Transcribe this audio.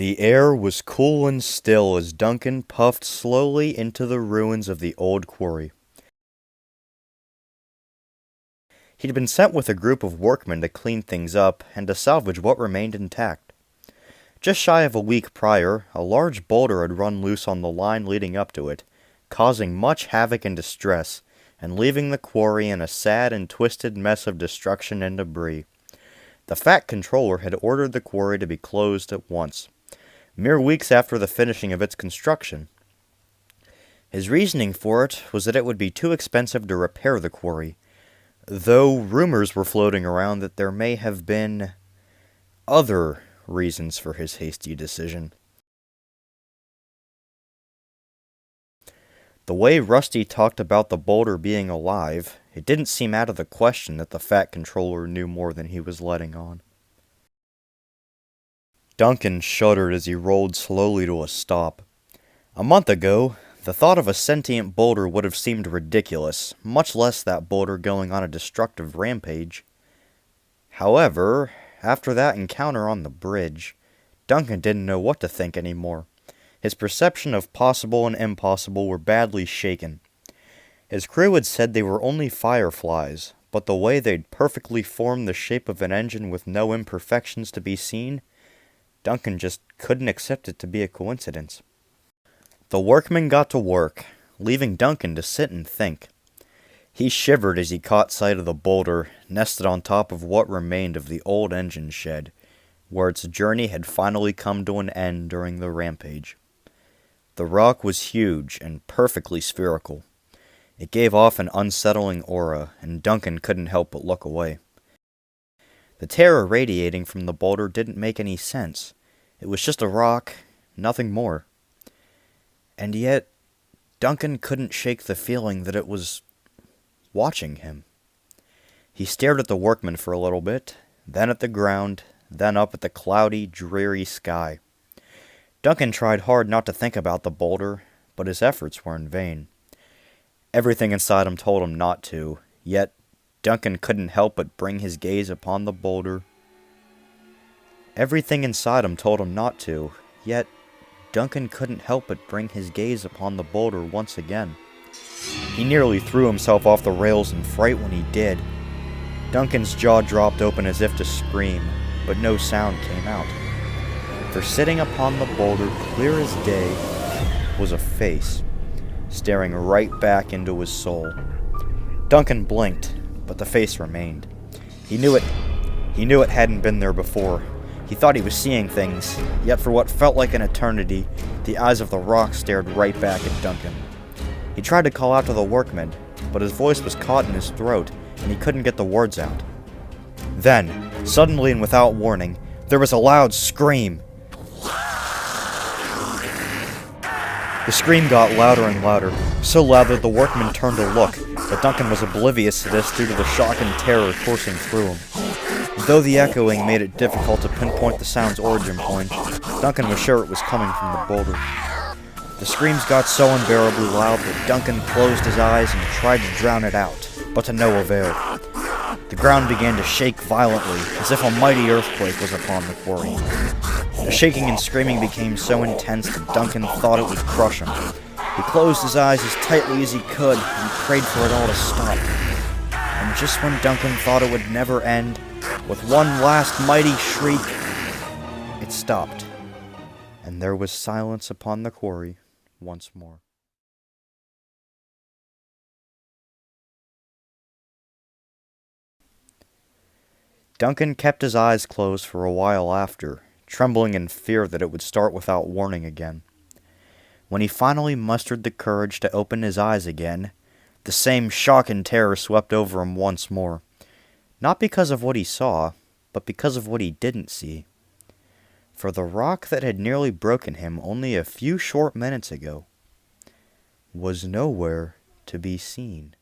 The air was cool and still as Duncan puffed slowly into the ruins of the old quarry. He'd been sent with a group of workmen to clean things up and to salvage what remained intact. Just shy of a week prior, a large boulder had run loose on the line leading up to it, causing much havoc and distress, and leaving the quarry in a sad and twisted mess of destruction and debris. The Fat Controller had ordered the quarry to be closed at once, mere weeks after the finishing of its construction. His reasoning for it was that it would be too expensive to repair the quarry, though rumors were floating around that there may have been other reasons for his hasty decision. The way Rusty talked about the boulder being alive, it didn't seem out of the question that the Fat Controller knew more than he was letting on. Duncan shuddered as he rolled slowly to a stop. A month ago, the thought of a sentient boulder would have seemed ridiculous, much less that boulder going on a destructive rampage. However, after that encounter on the bridge, Duncan didn't know what to think anymore. His perception of possible and impossible were badly shaken. His crew had said they were only fireflies, but the way they'd perfectly formed the shape of an engine with no imperfections to be seen, Duncan just couldn't accept it to be a coincidence. The workmen got to work, leaving Duncan to sit and think. He shivered as he caught sight of the boulder, nested on top of what remained of the old engine shed, where its journey had finally come to an end during the rampage. The rock was huge and perfectly spherical. It gave off an unsettling aura, and Duncan couldn't help but look away. The terror radiating from the boulder didn't make any sense. It was just a rock, nothing more. And yet, Duncan couldn't shake the feeling that it was watching him. He stared at the workmen for a little bit, then at the ground, then up at the cloudy, dreary sky. Duncan tried hard not to think about the boulder, but his efforts were in vain. Everything inside him told him not to, yet Duncan couldn't help but bring his gaze upon the boulder. Everything inside him told him not to, yet Duncan couldn't help but bring his gaze upon the boulder once again. He nearly threw himself off the rails in fright when he did. Duncan's jaw dropped open as if to scream, but no sound came out. For sitting upon the boulder, clear as day, was a face, staring right back into his soul. Duncan blinked, but the face remained. He knew it hadn't been there before. He thought he was seeing things, yet for what felt like an eternity, the eyes of the rock stared right back at Duncan. He tried to call out to the workmen, but his voice was caught in his throat, and he couldn't get the words out. Then, suddenly and without warning, there was a loud scream. The scream got louder and louder, so loud that the workmen turned to look, but Duncan was oblivious to this due to the shock and terror coursing through him. Though the echoing made it difficult to pinpoint the sound's origin point, Duncan was sure it was coming from the boulder. The screams got so unbearably loud that Duncan closed his eyes and tried to drown it out, but to no avail. The ground began to shake violently, as if a mighty earthquake was upon the quarry. The shaking and screaming became so intense that Duncan thought it would crush him. He closed his eyes as tightly as he could and prayed for it all to stop. And just when Duncan thought it would never end, with one last mighty shriek, it stopped, and there was silence upon the quarry once more. Duncan kept his eyes closed for a while after, trembling in fear that it would start without warning again. When he finally mustered the courage to open his eyes again, the same shock and terror swept over him once more. Not because of what he saw, but because of what he didn't see. For the rock that had nearly broken him only a few short minutes ago was nowhere to be seen.